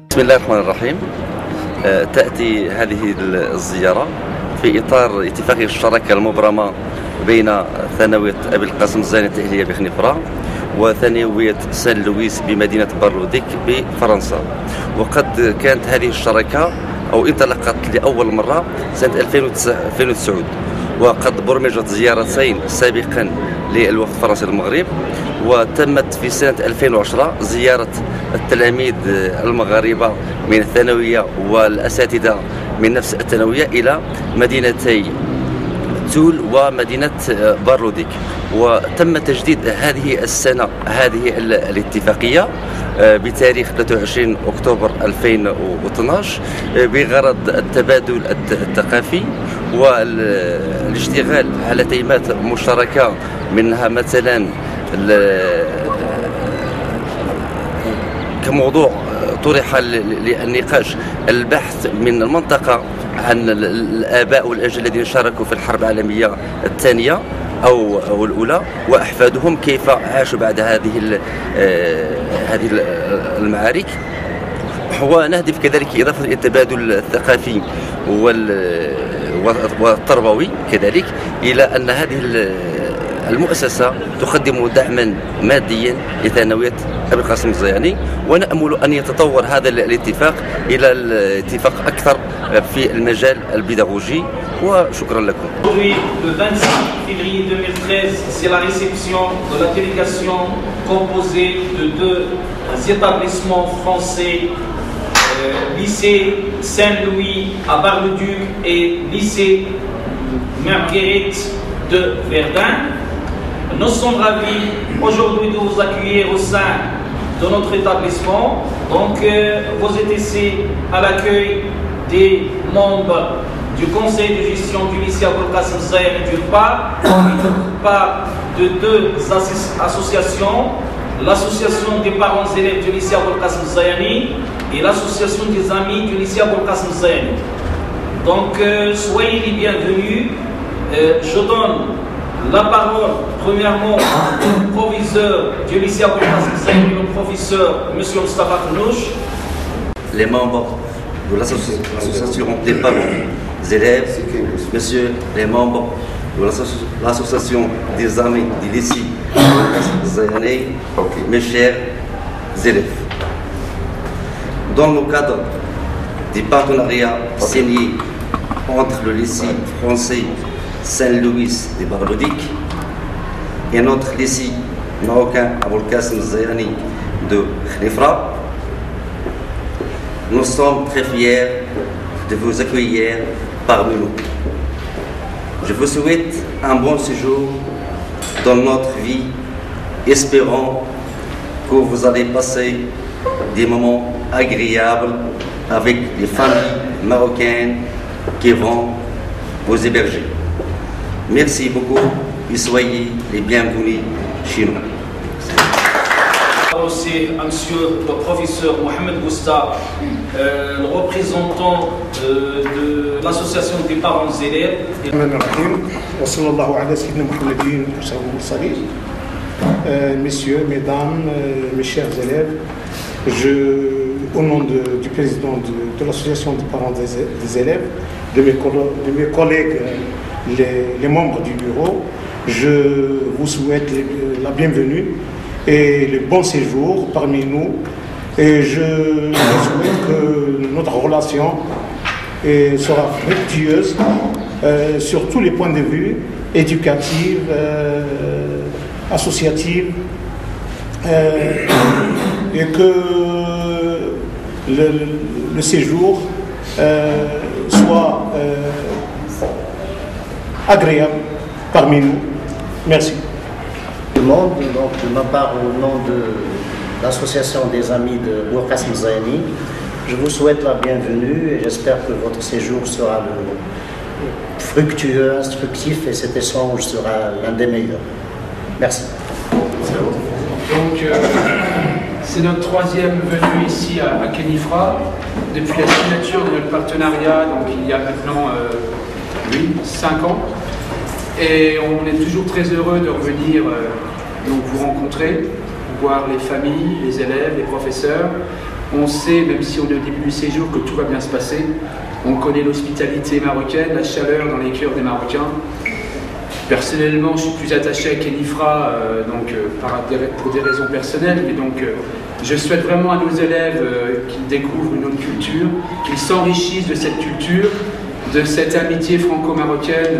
بسم الله الرحمن الرحيم. تأتي هذه الزيارة في إطار اتفاقية الشراكة المبرمة بين ثانوية أبي القاسم الزياني التأهيلية بخنيفرة وثانوية سان لويس بمدينة بارلوديك بفرنسا. وقد كانت هذه الشراكة أو انطلقت لأول مرة سنة 2009 وقد برمجت زيارتين سابقا للوفد الفرنسي للمغرب، وتمت في سنة 2010 زيارة التلاميذ المغاربة من الثانوية والأساتذة من نفس الثانوية إلى مدينتي تول ومدينة بارلوديك. وتم تجديد هذه السنة هذه الاتفاقية بتاريخ 23 أكتوبر 2012 بغرض التبادل الثقافي والاشتغال على تيمات مشتركة، منها مثلا كموضوع طرح للنقاش البحث من المنطقة عن الآباء والأجيال الذين شاركوا في الحرب العالمية الثانية أو الأولى وأحفادهم كيف عاشوا بعد هذه المعارك. ونهدف كذلك إضافة إلى التبادل الثقافي والتربوي كذلك إلى أن هذه المؤسسة تقدم دعما ماديا لثانوية أبي القاسم الزياني، ونأمل أن يتطور هذا الاتفاق إلى الاتفاق أكثر في المجال البيداغوجي. وشكرا لكم. Aujourd'hui, le 26 février 2013, c'est la réception de la délégation composée de deux établissements français, lycée Saint-Louis à Bar-le-Duc et lycée Marguerite de Verdun. Nous sommes ravis aujourd'hui de vous accueillir au sein de notre établissement. Donc, vous êtes ici à l'accueil des membres du conseil de gestion du lycée Abul Qasim Zayani d'une part, de deux associations, l'association des parents élèves du lycée Abul Qasim Zayani et l'association des amis du lycée Abul Qasim Zayani. Donc, soyez les bienvenus. Je donne la parole premièrement au proviseur du lycée Abul Qasim Zayani, le professeur M. Moustapha Knouch. Les membres de l'association des parents élèves, monsieur les membres de l'association des amis du lycée Abul Qasim Zayani, mes chers élèves. Dans le cadre du partenariat signé entre le lycée français Saint-Louis de Bar-le-Duc et notre lycée marocain Abul Qasim Zayani de Khnifra, nous sommes très fiers de vous accueillir parmi nous. Je vous souhaite un bon séjour dans notre vie, espérant que vous allez passer des moments agréables avec les familles marocaines qui vont vous héberger. Merci beaucoup et soyez les bienvenus chez nous. Aussi à monsieur le professeur Mohamed Gousta, le représentant de l'association des parents élèves. Messieurs, mesdames, mes chers élèves, au nom du président de l'association des parents des élèves, de mes collègues, les membres du bureau, je vous souhaite la bienvenue et le bon séjour parmi nous. Et je souhaite que notre relation sera fructueuse sur tous les points de vue, éducatifs, associatifs, et que le séjour soit agréable parmi nous. Merci. Tout le monde, donc de ma part au nom de l'association des amis de Abul Qasim Zayani, je vous souhaite la bienvenue et j'espère que votre séjour sera fructueux, instructif et cet échange sera l'un des meilleurs. Merci. Donc, c'est notre troisième venue ici à Khénifra depuis la signature de notre partenariat, donc il y a maintenant 5 ans. Et on est toujours très heureux de revenir donc vous rencontrer, voir les familles, les élèves, les professeurs. On sait, même si on est au début du séjour, que tout va bien se passer. On connaît l'hospitalité marocaine, la chaleur dans les cœurs des Marocains. Personnellement, je suis plus attaché à Kenifra pour des raisons personnelles, mais donc je souhaite vraiment à nos élèves qu'ils découvrent une autre culture, qu'ils s'enrichissent de cette culture, de cette amitié franco-marocaine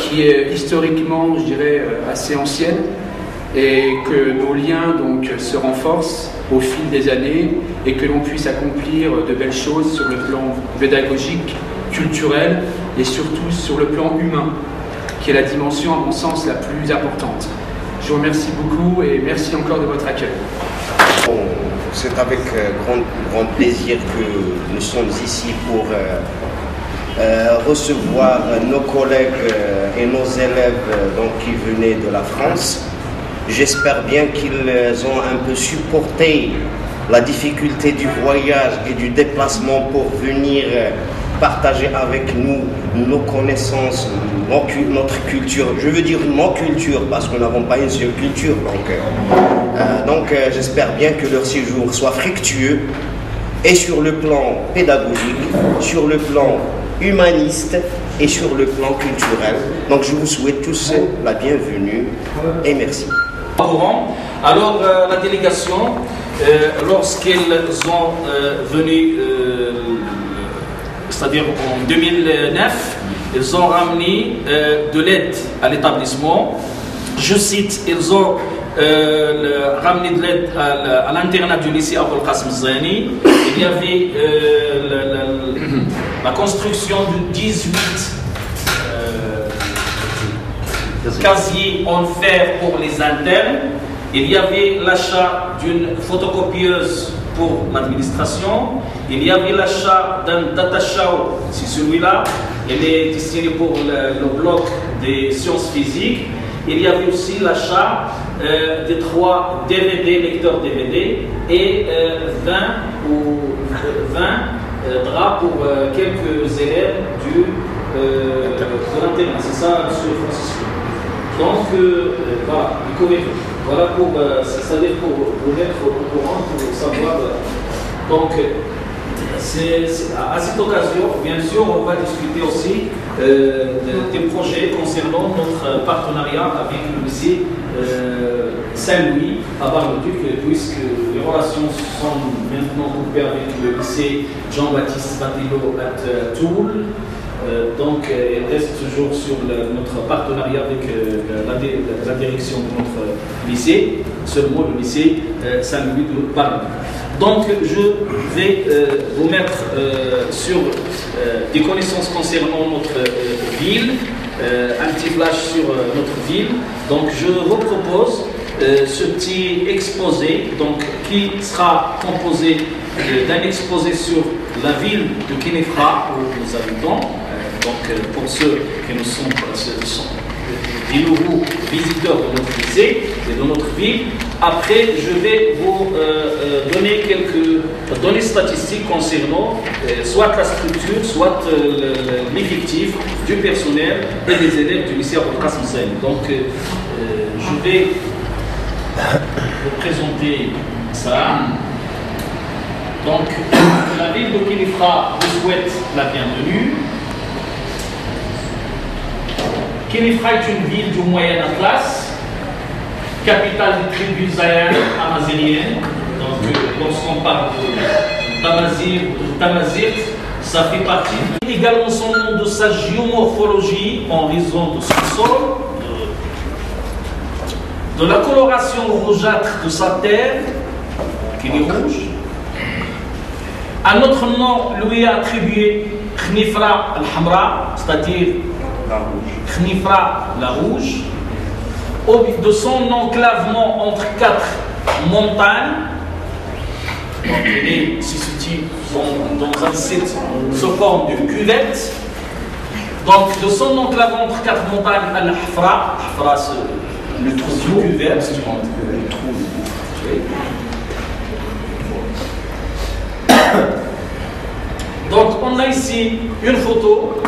qui est historiquement, je dirais, assez ancienne, et que nos liens donc se renforcent au fil des années et que l'on puisse accomplir de belles choses sur le plan pédagogique, culturel et surtout sur le plan humain, qui est la dimension, à mon sens, la plus importante. Je vous remercie beaucoup et merci encore de votre accueil. C'est avec grand plaisir que nous sommes ici pour recevoir nos collègues et nos élèves qui venaient de la France. J'espère bien qu'ils ont un peu supporté la difficulté du voyage et du déplacement pour venir partager avec nous nos connaissances, notre culture. Je veux dire nos cultures parce que nous n'avons pas une seule culture. Donc j'espère bien que leur séjour soit fructueux et sur le plan pédagogique, sur le plan humaniste et sur le plan culturel. Donc je vous souhaite tous la bienvenue et merci. Alors la délégation, lorsqu'elles sont venues, c'est-à-dire en 2009, ils ont ramené de l'aide à l'établissement. Je cite, ils ont ramené de l'aide à l'internat du lycée Aboul Qasim Zayani. Il y avait la construction de 18 casiers en fer pour les internes. Il y avait l'achat d'une photocopieuse pour l'administration. Il y avait l'achat d'un data show, c'est celui-là. Il est destiné pour le bloc des sciences physiques. Il y avait aussi l'achat de 3 DVD, lecteurs DVD, et 20 draps pour quelques élèves de l'internat. C'est ça, M. Francisco. Donc, voilà, c'est-à-dire pour vous mettre au courant, pour savoir. Donc, à cette occasion, bien sûr, on va discuter aussi des projets concernant notre partenariat avec le lycée Saint-Louis à Bar-le-Duc, puisque les relations sont maintenant coupées avec le lycée Jean-Baptiste Batillo à Toul. Donc, il reste toujours sur notre partenariat avec la direction de notre lycée, seulement le lycée Saint-Louis de Bar-le-Duc. Donc, je vais vous mettre sur des connaissances concernant notre ville, un petit flash sur notre ville. Donc, je vous propose ce petit exposé qui sera composé d'un exposé sur la ville de Kenifra où nous habitons. Donc, pour ceux qui nous sont des nouveaux visiteurs de notre lycée et de notre ville. Après, je vais vous donner quelques données statistiques concernant soit la structure, soit l'effectif du personnel et des élèves du lycée Aboul Qasim Zayani. Donc, je vais vous présenter ça. Donc, la ville de Kenifra vous souhaite la bienvenue. Kenifra est une ville du Moyen Atlas, capitale des tribus zaïanes amazighiennes. Donc, lorsqu'on parle de Tamazigh, ça fait partie. Également son nom de sa géomorphologie en raison de son sol, de la coloration rougeâtre de sa terre, qui est rouge. À notre nom lui est attribué Kenifra al-Hamra, c'est-à-dire Kenifra la rouge, de son enclavement entre 4 montagnes. Donc, il est situé dans un site sous forme de cuvette. Donc, de son enclavement entre 4 montagnes, Al-Hafra, c'est le trou de cuvette. Donc, on a ici une photo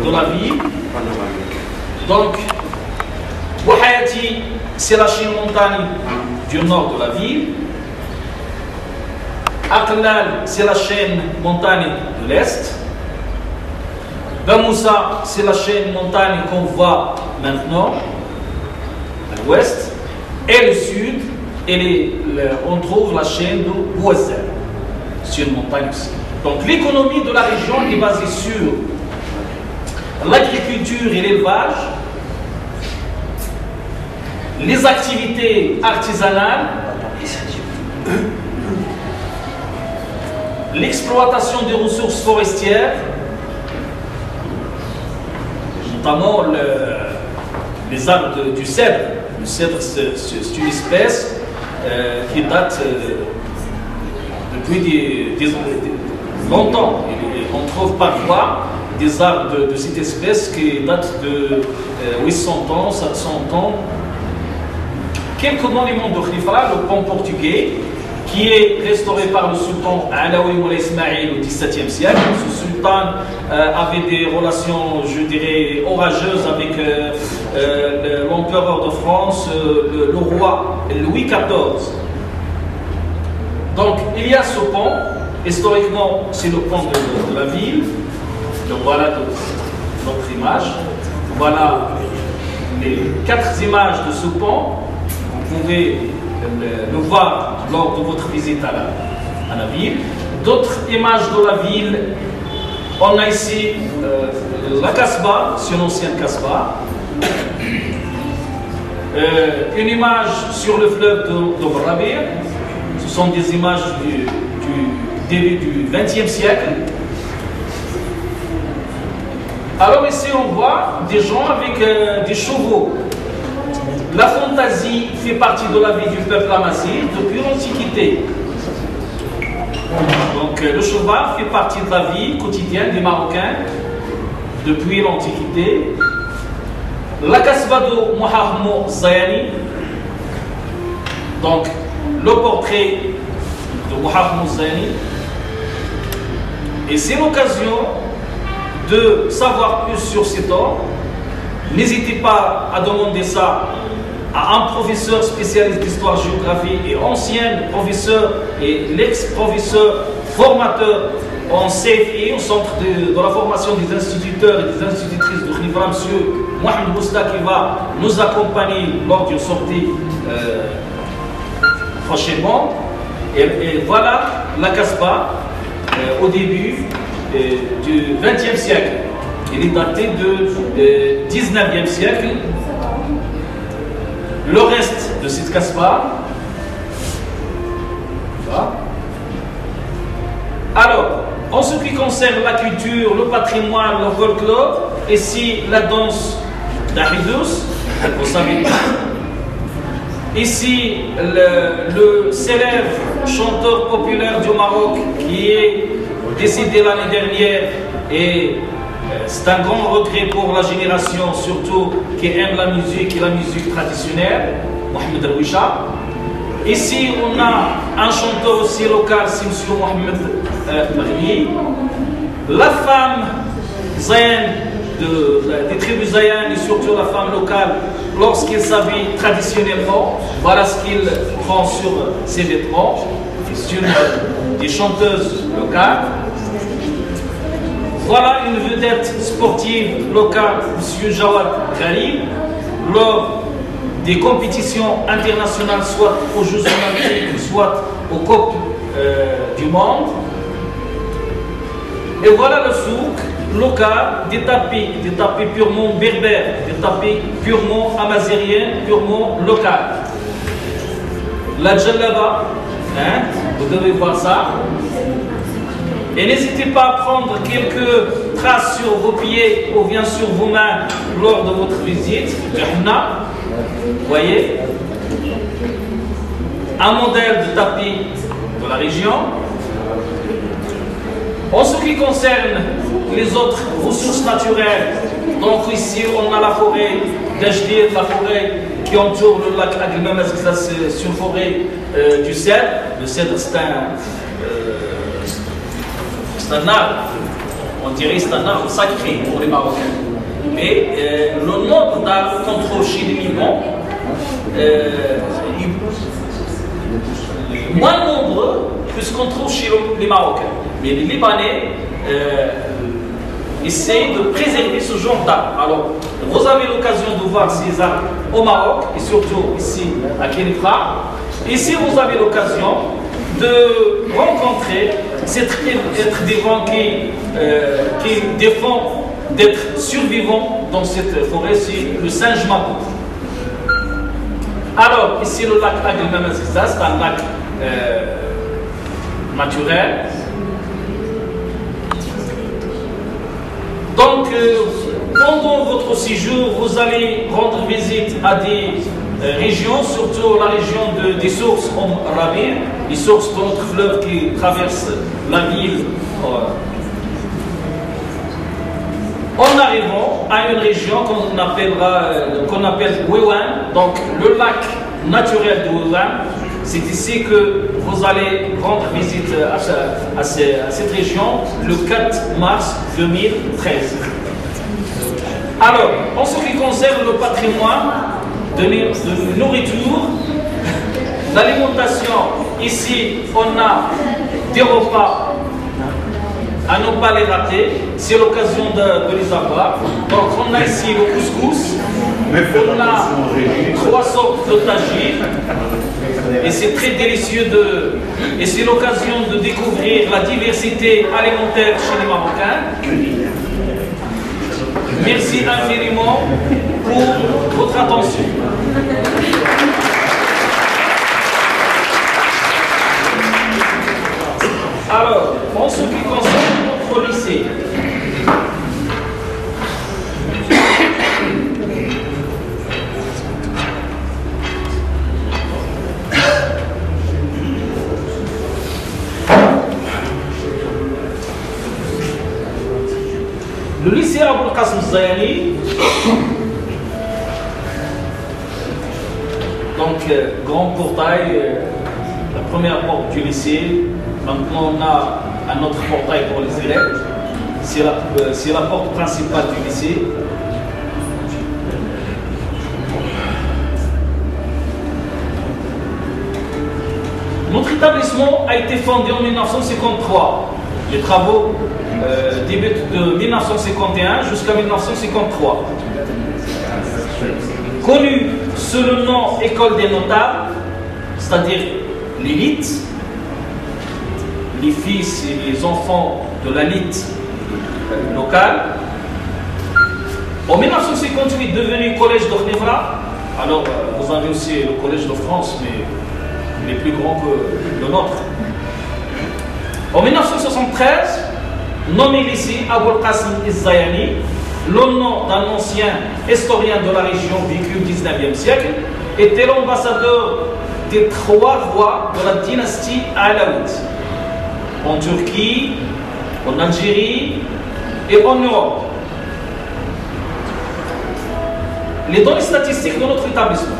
de la ville Donc, Bouhayati, c'est la chaîne montagne du nord de la ville. Aqlal, c'est la chaîne montagne de l'est. Bamoussa, c'est la chaîne montagne qu'on voit maintenant, à l'ouest. Et le sud, on trouve la chaîne de Bouazel, c'est une montagne aussi. Donc l'économie de la région est basée sur l'agriculture et l'élevage, les activités artisanales, l'exploitation des ressources forestières, notamment les arbres du cèdre. Le cèdre, c'est une espèce qui date depuis longtemps. On trouve parfois des arbres de cette espèce qui datent de 800 ans, 700 ans. Quelques monuments de Khalifa, le pont portugais, qui est restauré par le sultan Alaoui Moulay Ismail au XVIIe siècle. Ce sultan avait des relations, je dirais, orageuses avec l'empereur de France, le roi Louis XIV. Donc, il y a ce pont. Historiquement, c'est le pont de la ville. Donc, voilà notre image. Voilà les 4 images de ce pont. Vous pouvez le voir lors de votre visite à la ville. D'autres images de la ville, on a ici la Kasbah, c'est une ancienne Kasbah. Une image sur le fleuve de Brabir. Ce sont des images du début du XXe siècle. Alors ici on voit des gens avec des chevaux. La fantaisie fait partie de la vie du peuple amazigh depuis l'Antiquité. Donc le cheval fait partie de la vie quotidienne des Marocains depuis l'Antiquité. La Kasbah de Mohamed Zayani, donc le portrait de Mohamed Zayani. Et c'est l'occasion de savoir plus sur cet homme. N'hésitez pas à demander ça à un professeur spécialiste d'histoire-géographie et ancien professeur et l'ex-professeur formateur en CFI, au centre de la formation des instituteurs et des institutrices de Khalifa, M. Mohamed Bousta, qui va nous accompagner lors d'une sortie prochainement. Et voilà la Kasbah au début du XXe siècle. Il est daté du 19e siècle. Le reste de cette Kasbah. Alors, en ce qui concerne la culture, le patrimoine, le folklore, ici la danse d'Ahidous, vous savez. Ici, le célèbre chanteur populaire du Maroc qui est décédé l'année dernière et c'est un grand regret pour la génération, surtout qui aime la musique et la musique traditionnelle, Mohamed Darwisha. Ici, on a un chanteur aussi local, c'est M. Mohamed Maghni. La femme Zayn des tribus Zayan et surtout la femme locale, lorsqu'il s'habille traditionnellement, voilà ce qu'il prend sur ses vêtements. C'est une des chanteuses locales. Voilà une vedette sportive locale, M. Jawad Gharib, lors des compétitions internationales, soit aux Jeux Olympiques, soit aux Coupes du Monde. Et voilà le souk local des tapis purement berbères, des tapis purement amaziriens, purement local. La djellaba, vous devez voir ça. Et n'hésitez pas à prendre quelques traces sur vos pieds ou bien sur vos mains lors de votre visite. Vous voyez, un modèle de tapis de la région. En ce qui concerne les autres ressources naturelles, donc ici on a la forêt d'Ajdir, la forêt qui entoure le lac Agrimam, c'est une forêt du cèdre. Le cèdre c'est un arbre, on dirait c'est un arbre sacré pour les Marocains. Mais le nombre contrôle chez les migrants, moins nombreux que ce qu'on trouve chez les Marocains. Mais les Libanais essayent de préserver ce genre d'art. Alors, vous avez l'occasion de voir ces arts au Maroc, et surtout ici à Kenitra. Ici, vous avez l'occasion de rencontrer être des gens qui défendent d'être survivants dans cette forêt, c'est le singe mabou. Alors, ici, le lac Agrimama, c'est ça, c'est un lac naturel. Donc, pendant votre séjour, vous allez rendre visite à des régions, surtout la région des sources en Rabir, les sources de notre fleuve qui traverse la ville. En arrivant à une région qu'on appelle Wewan, donc le lac naturel de Wewan, c'est ici que vous allez rendre visite à cette région le 4 mars 2013. Alors, en ce qui concerne le patrimoine de nourriture, l'alimentation, ici on a des repas à ne pas les rater, c'est l'occasion de les avoir. Donc on a ici le couscous, on a 3 sortes de tagines, et c'est très délicieux et c'est l'occasion de découvrir la diversité alimentaire chez les Marocains. Merci infiniment pour votre attention. Alors, en ce qui concerne notre lycée, le lycée Aboul Qasim Zayani, donc grand portail, la première porte du lycée. Maintenant on a un autre portail pour les élèves, c'est la porte principale du lycée. Notre établissement a été fondé en 1953. Les travaux débutent de 1951 jusqu'à 1953. Connu sous le nom École des notables, c'est-à-dire l'élite, les fils et les enfants de l'élite locale. En 1958, devenu collège de Khnefra. Alors, vous avez aussi le collège de France, mais il est plus grand que le nôtre. En 1973, nommé lycée Aboul Qasim Zayani, le nom d'un ancien historien de la région vécu au XIXe siècle, était l'ambassadeur des 3 rois de la dynastie alaouite, en Turquie, en Algérie et en Europe. Les données statistiques de notre établissement.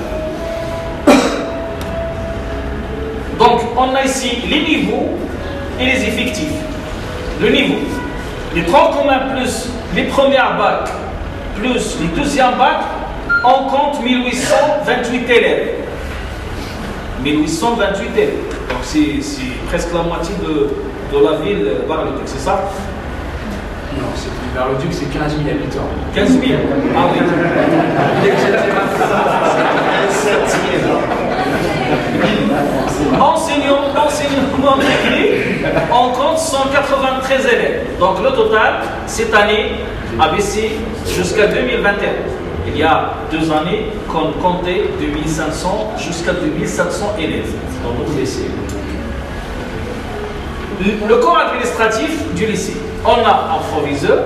Donc, on a ici les niveaux et les effectifs. Le niveau, les troncs communs plus les premières bacs plus les deuxièmes bacs, on compte 1828 élèves. 1828 élèves. Donc c'est presque la moitié de la ville Bar-le-Duc, c'est ça? Non, Bar-le-Duc c'est 15 000 habitants. 15 000? Ah oui. Enseignement écrit, on compte 193 élèves. Donc le total, cette année, a baissé jusqu'à 2021. Il y a 2 années qu'on comptait 2500 jusqu'à 2700 élèves dans notre lycée. Le corps administratif du lycée, on a un proviseur,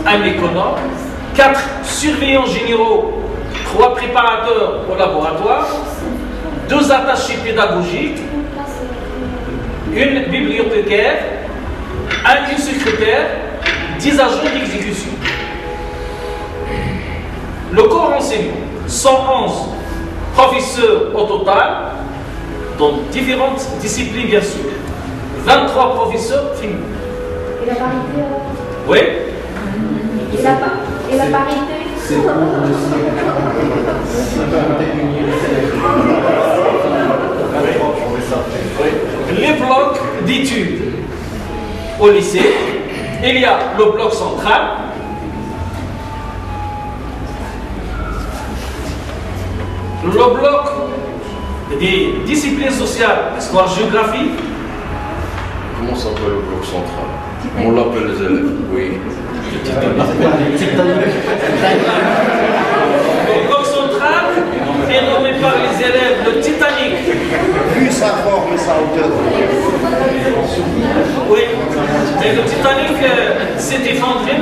un économe, 4 surveillants généraux, 3 préparateurs au laboratoire, 2 attachés pédagogiques, une bibliothécaire, une secrétaire, 10 agents d'exécution. Le corps enseignant, 111 professeurs au total, dans différentes disciplines bien sûr. 23 professeurs féminins. Et la parité Oui. Et la parité d'études au lycée. Il y a le bloc central. Le bloc des disciplines sociales, histoire-géographie. Comment s'appelle le bloc central? On l'appelle les élèves, oui. Le bloc central est nommé par les élèves le Titanic. Vu sa forme et sa hauteur. Oui, mais le Titanic s'est effondré,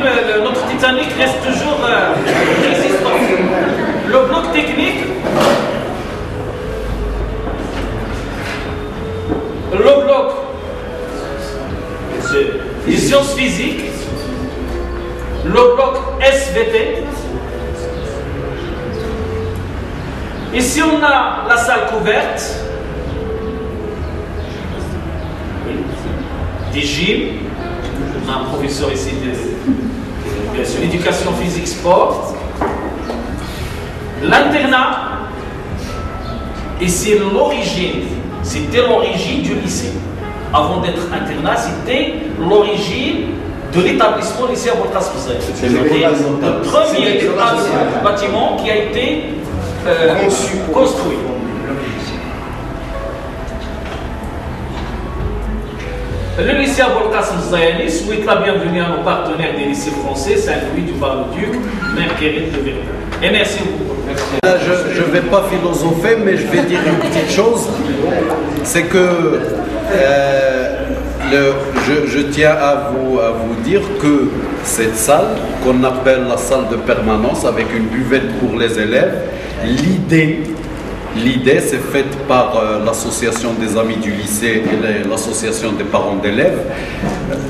notre Titanic reste toujours résistant. Le bloc technique, le bloc des sciences physiques, le bloc SVT. Ici on a la salle couverte, des gyms, on a un professeur ici de l'éducation physique sport, l'internat, et c'est l'origine, c'était l'origine du lycée. Avant d'être internat, c'était l'origine de l'établissement lycée Aboul Qasim Zaini. C'était le premier bâtiment qui a été construit. Le lycée Aboul Qasim Zaini souhaite la bienvenue à nos partenaires des lycées français, Saint-Louis du Bar-le-Duc, Merquerite de Verdun. Et merci beaucoup. Là, je ne vais pas philosopher, mais je vais dire une petite chose. C'est que je tiens à vous dire que cette salle, qu'on appelle la salle de permanence, avec une buvette pour les élèves, l'idée c'est faite par l'association des amis du lycée et l'association des parents d'élèves.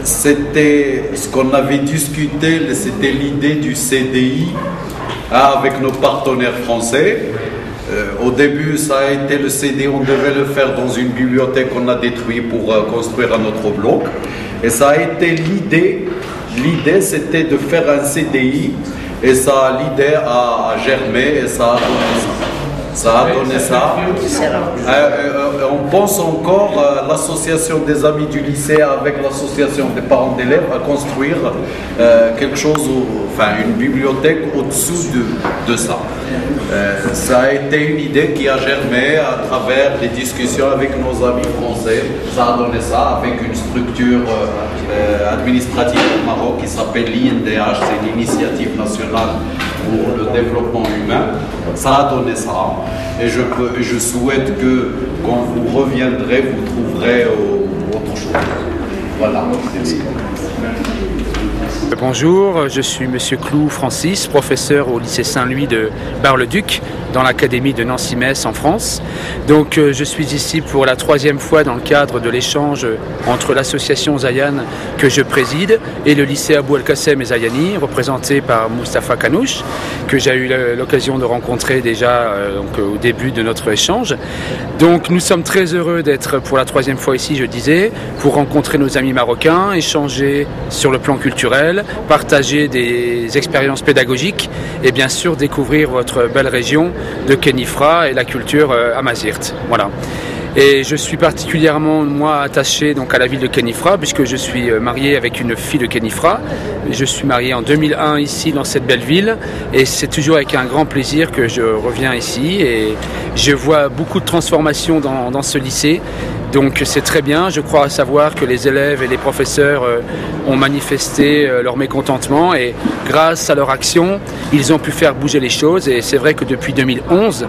C'était ce qu'on avait discuté, c'était l'idée du CDI avec nos partenaires français. Au début, ça a été le CD, on devait le faire dans une bibliothèque qu'on a détruite pour construire un autre bloc. Et ça a été l'idée. L'idée, c'était de faire un CDI. Et l'idée a germé et ça a donné ça. Ça a donné ça. On pense encore l'association des amis du lycée avec l'association des parents d'élèves à construire quelque chose, une bibliothèque au-dessous de ça. Ça a été une idée qui a germé à travers des discussions avec nos amis français. Ça a donné ça avec une structure administrative au Maroc qui s'appelle l'INDH, c'est l'Initiative nationale pour le développement humain. Ça a donné ça. Et je souhaite que quand vous reviendrez, vous trouverez autre chose. Voilà. Bonjour, je suis Monsieur Clou Francis, professeur au lycée Saint-Louis de Bar-le-Duc, dans l'académie de Nancy-Metz en France. Donc je suis ici pour la 3e fois dans le cadre de l'échange entre l'association Zayan que je préside et le lycée Abou El-Qassem et Zayani, représenté par Moustapha Kanouch, que j'ai eu l'occasion de rencontrer déjà au début de notre échange. Donc nous sommes très heureux d'être pour la 3e fois ici, je disais, pour rencontrer nos amis marocains, échanger sur le plan culturel, partager des expériences pédagogiques et bien sûr découvrir votre belle région de Khénifra et la culture amazirt. Voilà. Et je suis particulièrement, moi, attaché donc, à la ville de Khénifra, puisque je suis marié avec une fille de Khénifra. Je suis marié en 2001 ici, dans cette belle ville. Et c'est toujours avec un grand plaisir que je reviens ici. Et je vois beaucoup de transformations dans ce lycée. Donc c'est très bien. Je crois savoir que les élèves et les professeurs ont manifesté leur mécontentement. Et grâce à leur action, ils ont pu faire bouger les choses. Et c'est vrai que depuis 2011,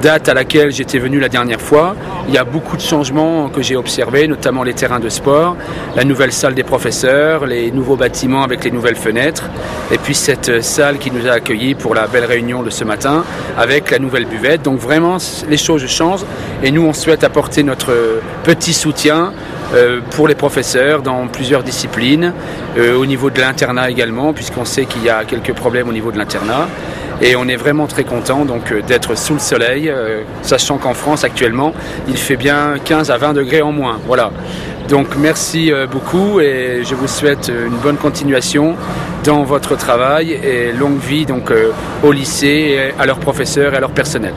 date à laquelle j'étais venu la dernière fois, il y a beaucoup de changements que j'ai observés, notamment les terrains de sport, la nouvelle salle des professeurs, les nouveaux bâtiments avec les nouvelles fenêtres, et puis cette salle qui nous a accueillis pour la belle réunion de ce matin avec la nouvelle buvette. Donc vraiment, les choses changent et nous, on souhaite apporter notre petit soutien pour les professeurs dans plusieurs disciplines, au niveau de l'internat également, puisqu'on sait qu'il y a quelques problèmes au niveau de l'internat. Et on est vraiment très content d'être sous le soleil, sachant qu'en France actuellement, il fait bien 15 à 20 degrés en moins. Voilà. Donc merci beaucoup et je vous souhaite une bonne continuation dans votre travail et longue vie au lycée, et à leurs professeurs et à leur personnel.